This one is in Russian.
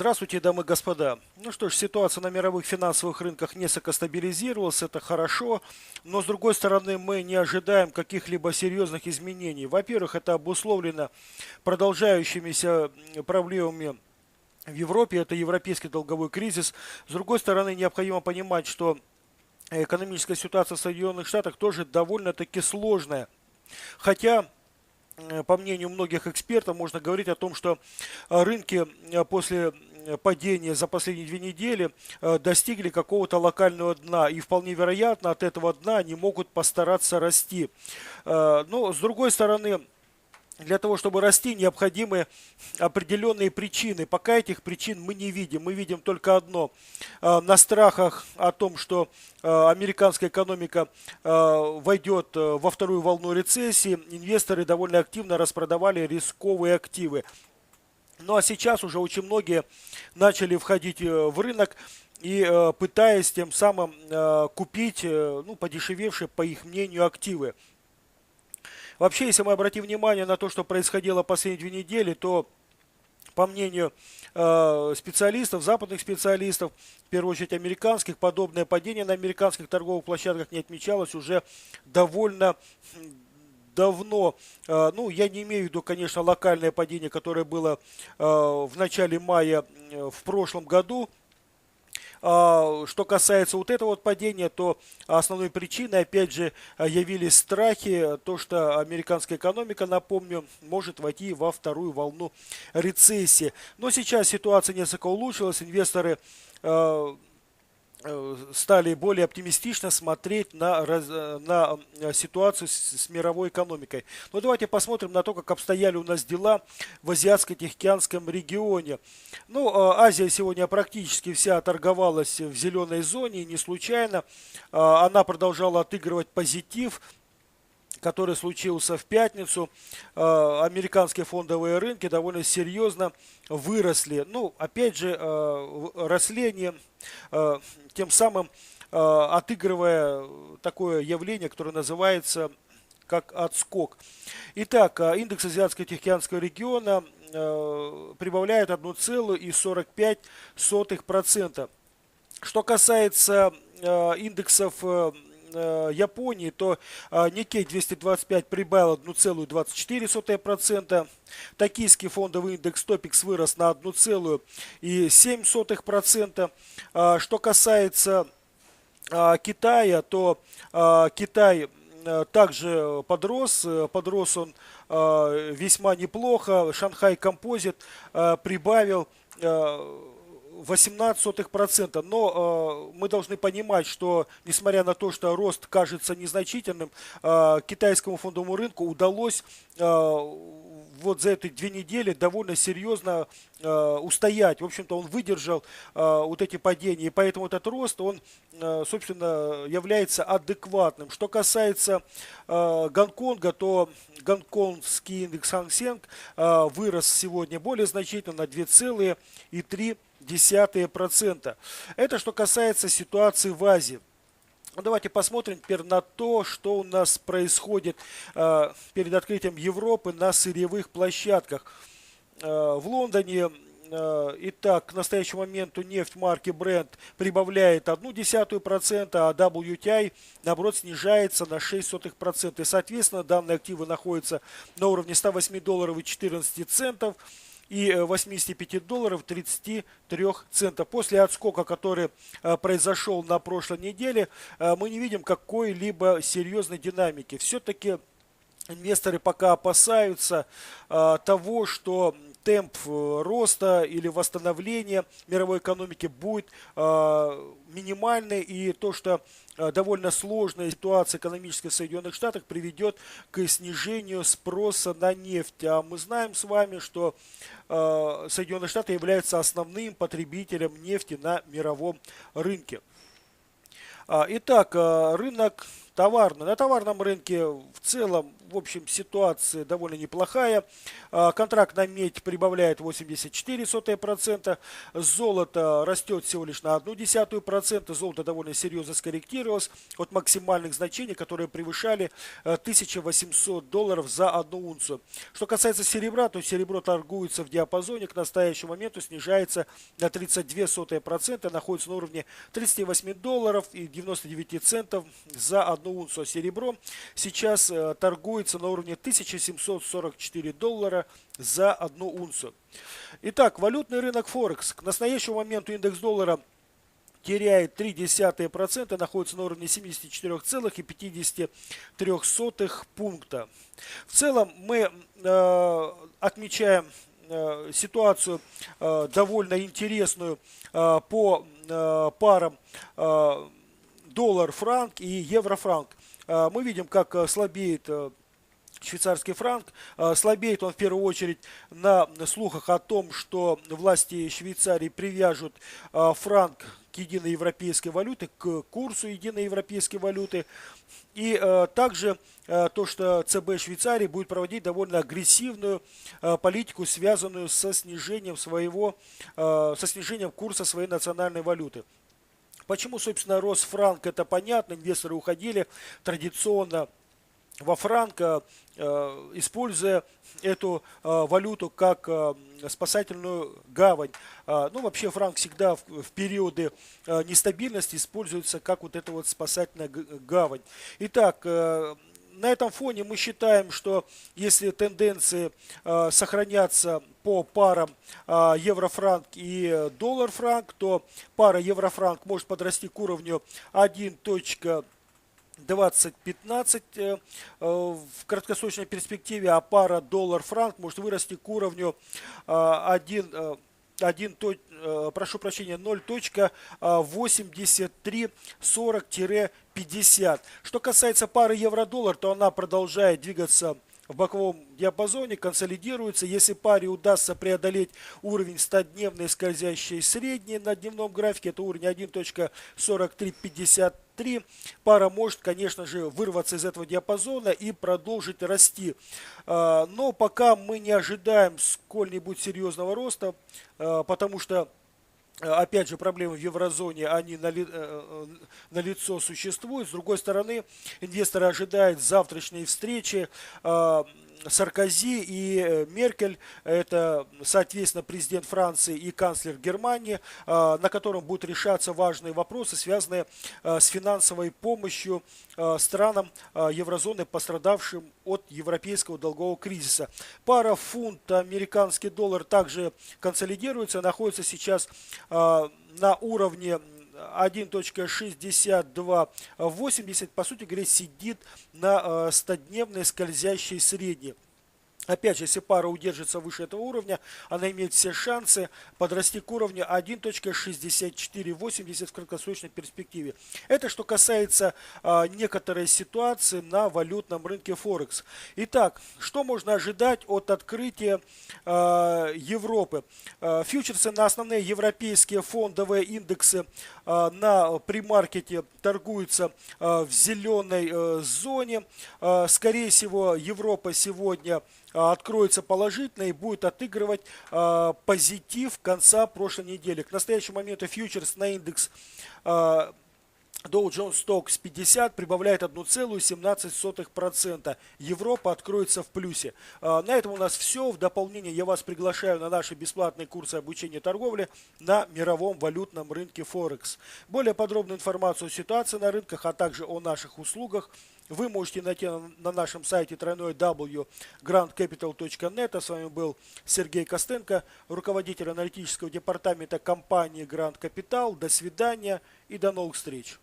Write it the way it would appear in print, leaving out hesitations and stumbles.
Здравствуйте, дамы и господа. Ну что ж, ситуация на мировых финансовых рынках несколько стабилизировалась, это хорошо, но с другой стороны мы не ожидаем каких-либо серьезных изменений. Во-первых, это обусловлено продолжающимися проблемами в Европе, это европейский долговой кризис. С другой стороны, необходимо понимать, что экономическая ситуация в Соединенных Штатах тоже довольно-таки сложная. Хотя по мнению многих экспертов, можно говорить о том, что рынки после падения за последние 2 недели достигли какого-то локального дна. И вполне вероятно, от этого дна они могут постараться расти. Но с другой стороны, для того, чтобы расти, необходимы определенные причины. Пока этих причин мы не видим. Мы видим только одно. На страхах о том, что американская экономика войдет во вторую волну рецессии, инвесторы довольно активно распродавали рисковые активы. Ну а сейчас уже очень многие начали входить в рынок и пытаясь тем самым купить подешевевшие, по их мнению, активы. Вообще, если мы обратим внимание на то, что происходило последние 2 недели, то, по мнению специалистов, западных специалистов, в первую очередь американских, подобное падение на американских торговых площадках не отмечалось уже довольно давно. Ну, я не имею в виду, конечно, локальное падение, которое было в начале мая в прошлом году. Что касается вот этого вот падения, то основной причиной, опять же, явились страхи, то, что американская экономика, напомню, может войти во вторую волну рецессии. Но сейчас ситуация несколько улучшилась, инвесторы стали более оптимистично смотреть на ситуацию с мировой экономикой. Но давайте посмотрим на то, как обстояли у нас дела в Азиатско-Тихоокеанском регионе. Ну, Азия сегодня практически вся торговалась в зеленой зоне, и не случайно. Она продолжала отыгрывать позитив, который случился в пятницу. Американские фондовые рынки довольно серьезно выросли. Ну, опять же, росли они тем самым отыгрывая такое явление, которое называется как отскок. Итак, индекс Азиатско-Тихоокеанского региона прибавляет 1,45%. Что касается индексов Японии, то Nikkei 225 прибавил 1,24%, токийский фондовый индекс Topix вырос на 1,7%. Что касается Китая, то Китай также подрос он весьма неплохо. Шанхай Композит прибавил 0,18%. Но мы должны понимать, что несмотря на то, что рост кажется незначительным, китайскому фондовому рынку удалось вот за эти 2 недели довольно серьезно устоять. В общем-то, он выдержал вот эти падения, и поэтому этот рост, он, собственно, является адекватным. Что касается Гонконга, то гонконгский индекс Hang Seng вырос сегодня более значительно на 2,3%. Это что касается ситуации в Азии. Давайте посмотрим теперь на то, что у нас происходит перед открытием Европы на сырьевых площадках. В Лондоне, итак, к настоящему моменту нефть марки Brent прибавляет 0,1%, а WTI, наоборот, снижается на 0,06%. И, соответственно, данные активы находятся на уровне $108,14 и $85,33. После отскока, который произошел на прошлой неделе, мы не видим какой-либо серьезной динамики. Все-таки инвесторы пока опасаются того, что темп роста или восстановления мировой экономики будет минимальный, и то, что довольно сложная ситуация экономическая в Соединенных Штатах приведет к снижению спроса на нефть. А мы знаем с вами, что Соединенные Штаты являются основным потребителем нефти на мировом рынке. Итак, рынок На товарном рынке в целом, в общем, ситуация довольно неплохая. Контракт на медь прибавляет 84%. Золото растет всего лишь на 0,1%. Золото довольно серьезно скорректировалось от максимальных значений, которые превышали $1800 за одну унцию. Что касается серебра, то серебро торгуется в диапазоне, к настоящему моменту снижается на 0,32%, находится на уровне $38 и 99 центов за одну унцию. Серебро сейчас торгуется на уровне $1744 за одну унцию. Итак, валютный рынок Форекс. К настоящему моменту индекс доллара теряет 0,3%, находится на уровне 74,53 пункта. В целом мы отмечаем ситуацию довольно интересную по парам доллар-франк и евро-франк. Мы видим, как слабеет швейцарский франк. Слабеет он в первую очередь на слухах о том, что власти Швейцарии привяжут франк к единой европейской валюте, к курсу единой европейской валюты. И также то, что ЦБ Швейцарии будет проводить довольно агрессивную политику, связанную со снижением курса своей национальной валюты. Почему, собственно, рос франк, это понятно. Инвесторы уходили традиционно во франк, используя эту валюту как спасательную гавань. Ну, вообще франк всегда в периоды нестабильности используется как вот эта вот спасательная гавань. Итак, на этом фоне мы считаем, что если тенденции сохранятся по парам евро-франк и доллар-франк, то пара евро-франк может подрасти к уровню 1,2015 в краткосрочной перспективе, а пара доллар-франк может вырасти к уровню 0,8340-50. Что касается пары евро-доллар, то она продолжает двигаться в боковом диапазоне, консолидируется. Если паре удастся преодолеть уровень 100-дневной скользящей средней на дневном графике, это уровень 1.4353, пара может, конечно же, вырваться из этого диапазона и продолжить расти. Но пока мы не ожидаем сколь-нибудь серьезного роста, потому что опять же, проблемы в еврозоне, они налицо существуют. С другой стороны, инвесторы ожидают завтрашней встречи Саркози и Меркель, это, соответственно, президент Франции и канцлер Германии, на котором будут решаться важные вопросы, связанные с финансовой помощью странам еврозоны, пострадавшим от европейского долгового кризиса. Пара фунт-американский доллар также консолидируется, находится сейчас на уровне 1.6280, по сути говоря, сидит на 100-дневной скользящей средней. Опять же, если пара удержится выше этого уровня, она имеет все шансы подрасти к уровню 1.6480 в краткосрочной перспективе. Это что касается некоторой ситуации на валютном рынке Форекс. Итак, что можно ожидать от открытия Европы? Фьючерсы на основные европейские фондовые индексы на премаркете торгуются в зеленой зоне. Скорее всего, Европа сегодня откроется положительно и будет отыгрывать позитив конца прошлой недели. К настоящему моменту фьючерс на индекс Dow Jones Stocks 50 прибавляет 1,17%. Европа откроется в плюсе. На этом у нас все. В дополнение я вас приглашаю на наши бесплатные курсы обучения торговли на мировом валютном рынке Форекс. Более подробную информацию о ситуации на рынках, а также о наших услугах вы можете найти на нашем сайте www.grandcapital.net. А с вами был Сергей Костенко, руководитель аналитического департамента компании Grand Capital. До свидания и до новых встреч.